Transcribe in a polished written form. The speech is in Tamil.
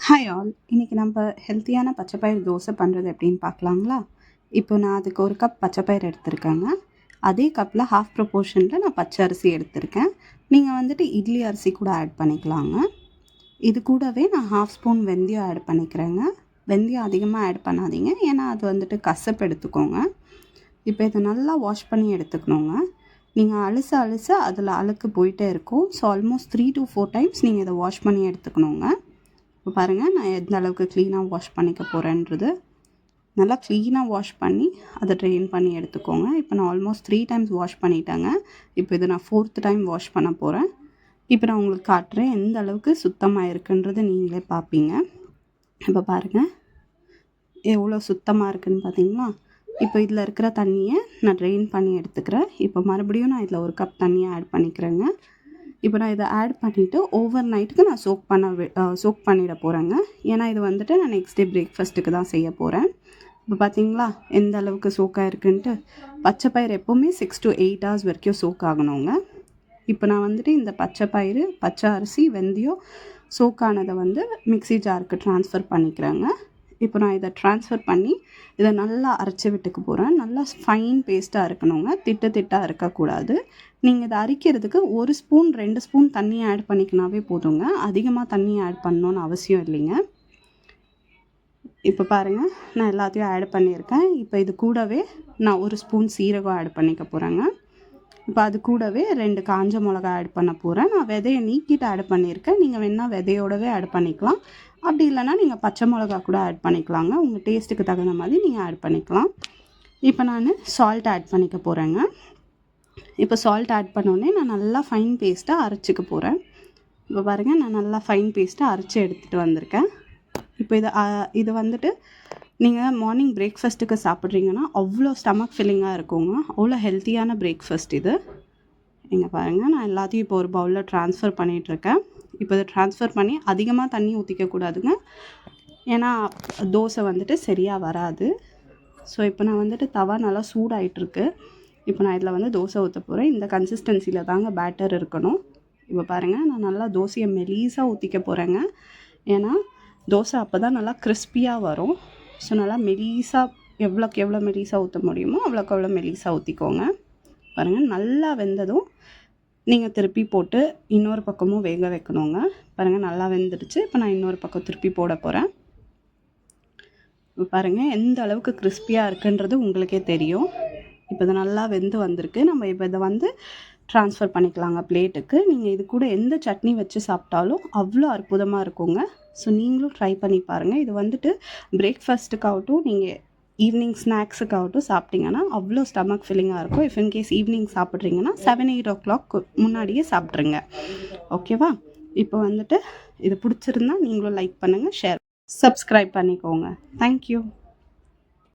ஹாய் ஆல், இன்றைக்கி நம்ம ஹெல்த்தியான பச்சைப்பயிறு தோசை பண்ணுறது எப்படின்னு பார்க்கலாங்களா? இப்போ நான் அதுக்கு ஒரு கப் பச்சைப்பயிறு எடுத்திருக்கேங்க. அதே கப்பில் ஹாஃப் ப்ரொபோர்ஷனில் நான் பச்சை அரிசி எடுத்திருக்கேன். நீங்கள் வந்துட்டு இட்லி அரிசி கூட ஆட் பண்ணிக்கலாங்க. இது கூடவே நான் ஹாஃப் ஸ்பூன் வெந்தயம் ஆட் பண்ணிக்கிறேங்க. வெந்தயம் அதிகமாக ஆட் பண்ணாதீங்க, ஏன்னா அது வந்துட்டு கசப்பு எடுத்துக்கோங்க. இப்போ இதை நல்லா வாஷ் பண்ணி எடுத்துக்கணுங்க. நீங்கள் அலச அதில் அழுக்கு போயிட்டே இருக்கும். ஸோ ஆல்மோஸ்ட் 3 to 4 டைம்ஸ் நீங்கள் இதை வாஷ் பண்ணி எடுத்துக்கணுங்க. இப்போ பாருங்கள், நான் எந்த அளவுக்கு க்ளீனாக வாஷ் பண்ணிக்க போகிறேன்றது. நல்லா க்ளீனாக வாஷ் பண்ணி அதை ட்ரெயின் பண்ணி எடுத்துக்கோங்க. இப்போ நான் ஆல்மோஸ்ட் 3 டைம்ஸ் வாஷ் பண்ணிட்டேங்க. இப்போ இது நான் 4th டைம் வாஷ் பண்ண போகிறேன். இப்போ நான் உங்களுக்கு காட்டுறேன் எந்த அளவுக்கு சுத்தமாக இருக்குன்றது நீங்களே பார்ப்பீங்க. இப்போ பாருங்கள் எவ்வளோ சுத்தமாக இருக்குதுன்னு பார்த்தீங்களா? இப்போ இதில் இருக்கிற தண்ணியை நான் ட்ரெயின் பண்ணி எடுத்துக்கிறேன். இப்போ மறுபடியும் நான் இதில் ஒரு கப் தண்ணியை ஆட் பண்ணிக்கிறேங்க. இப்போ நான் இதை ஆட் பண்ணிவிட்டு ஓவர் நைட்டுக்கு நான் சோக் பண்ணிட போகிறேங்க. ஏன்னா இது வந்துட்டு நான் நெக்ஸ்ட் டே பிரேக்ஃபாஸ்ட்டுக்கு தான் செய்ய போகிறேன். இப்போ பார்த்தீங்களா எந்த அளவுக்கு சோக்காக இருக்குன்ட்டு. பச்சைப்பயிறு எப்போவுமே 6 to 8 hours வரைக்கும் சோக் ஆகணுங்க. இப்போ நான் வந்துட்டு இந்த பச்சைப்பயிறு, பச்சை அரிசி, வெந்தயம் சோக்கானதை வந்து மிக்ஸி ஜாருக்கு ட்ரான்ஸ்ஃபர் பண்ணிக்கிறேங்க. இப்போ நான் இதை ட்ரான்ஸ்ஃபர் பண்ணி இதை நல்லா அரைச்சி விட்டுக்க போகிறேன். நல்லா ஃபைன் பேஸ்ட்டாக இருக்கணுங்க, திட்டாக இருக்கக்கூடாது. நீங்கள் இதை அரைக்கிறதுக்கு 1 ஸ்பூன் 2 ஸ்பூன் தண்ணி ஆட் பண்ணிக்கினாவே போதுங்க. அதிகமாக தண்ணி ஆட் பண்ணணுன்னு அவசியம் இல்லைங்க. இப்போ பாருங்கள், நான் எல்லாத்தையும் ஆட் பண்ணியிருக்கேன். இப்போ இது கூடவே நான் 1 ஸ்பூன் சீரகம் ஆட் பண்ணிக்க போகிறேங்க. இப்போ அது கூடவே 2 காஞ்ச மிளகா ஆட் பண்ண போகிறேன். நான் விதையை நீக்கிட்டு ஆட் பண்ணியிருக்கேன். நீங்கள் வேணால் விதையோடவே ஆட் பண்ணிக்கலாம். அப்படி இல்லைனா நீங்கள் பச்சை மிளகா கூட ஆட் பண்ணிக்கலாங்க. உங்கள் டேஸ்ட்டுக்கு தகுந்த மாதிரி நீங்கள் ஆட் பண்ணிக்கலாம். இப்போ நான் சால்ட் ஆட் பண்ணிக்க போகிறேங்க. இப்போ சால்ட் ஆட் பண்ணோடனே நான் நல்லா ஃபைன் பேஸ்ட்டாக அரைச்சிக்க போகிறேன். இப்போ பாருங்கள், நான் நல்லா ஃபைன் பேஸ்ட்டாக அரைச்சி எடுத்துகிட்டு வந்திருக்கேன். இப்போ இது வந்துட்டு நீங்கள் மார்னிங் பிரேக்ஃபாஸ்ட்டுக்கு சாப்பிட்றீங்கன்னா அவ்வளோ ஸ்டமக் ஃபில்லிங்காக இருக்குங்க. அவ்வளோ ஹெல்த்தியான பிரேக்ஃபாஸ்ட் இது. இங்கே பாருங்கள், நான் எல்லாத்தையும் இப்போ ஒரு பவுலில் ட்ரான்ஸ்ஃபர் பண்ணிகிட்ருக்கேன். இப்போ இதை ட்ரான்ஸ்ஃபர் பண்ணி அதிகமாக தண்ணி ஊற்றிக்கக்கூடாதுங்க, ஏன்னா தோசை வந்துட்டு சரியாக வராது. ஸோ இப்போ நான் வந்துட்டு தவா நல்லா சூடாகிட்டுருக்கு. இப்போ நான் இதில் வந்து தோசை ஊற்ற போகிறேன். இந்த கன்சிஸ்டன்சியில் தாங்க பேட்டர் இருக்கணும். இப்போ பாருங்கள், நான் நல்லா தோசையை மெலீஸாக ஊற்றிக்க போகிறேங்க. ஏன்னா தோசை அப்போ தான் நல்லா கிறிஸ்பியாக வரும். ஸோ நல்லா மெலீஸாக எவ்வளோக்கு எவ்வளோ மெலீஸாக ஊற்ற முடியுமோ அவ்வளோக்கு எவ்வளோ மெலீஸாக ஊற்றிக்கோங்க. பாருங்கள், நல்லா வெந்ததும் நீங்கள் திருப்பி போட்டு இன்னொரு பக்கமும் வேக வைக்கணுங்க. பாருங்கள், நல்லா வெந்துடுச்சு. இப்போ நான் இன்னொரு பக்கம் திருப்பி போட போகிறேன். இப்போ பாருங்கள் எந்த அளவுக்கு கிறிஸ்பியாக இருக்குன்றது உங்களுக்கே தெரியும். இப்போ இது நல்லா வெந்து வந்திருக்கு. நம்ம இப்போ இதை வந்து ட்ரான்ஸ்ஃபர் பண்ணிக்கலாங்க பிளேட்டுக்கு. நீங்கள் இது கூட எந்த சட்னி வச்சு சாப்பிட்டாலும் அவ்வளோ அற்புதமாக இருக்குங்க. ஸோ நீங்களும் ட்ரை பண்ணி பாருங்கள். இது வந்துட்டு பிரேக்ஃபாஸ்ட்டுக்காகட்டும், நீங்கள் ஈவினிங் ஸ்நாக்ஸுக்காகட்டும் சாப்பிட்டிங்கன்னா அவ்வளோ ஸ்டமக் ஃபில்லிங்காக இருக்கும். இஃப் இன்கேஸ் ஈவினிங் சாப்பிட்றீங்கன்னா 7-8 o'clock முன்னாடியே சாப்பிட்ருங்க. ஓகேவா? இப்போ வந்துட்டு இது பிடிச்சிருந்தா நீங்களும் லைக் பண்ணுங்கள், ஷேர், சப்ஸ்கிரைப் பண்ணிக்கோங்க. தேங்க்யூ.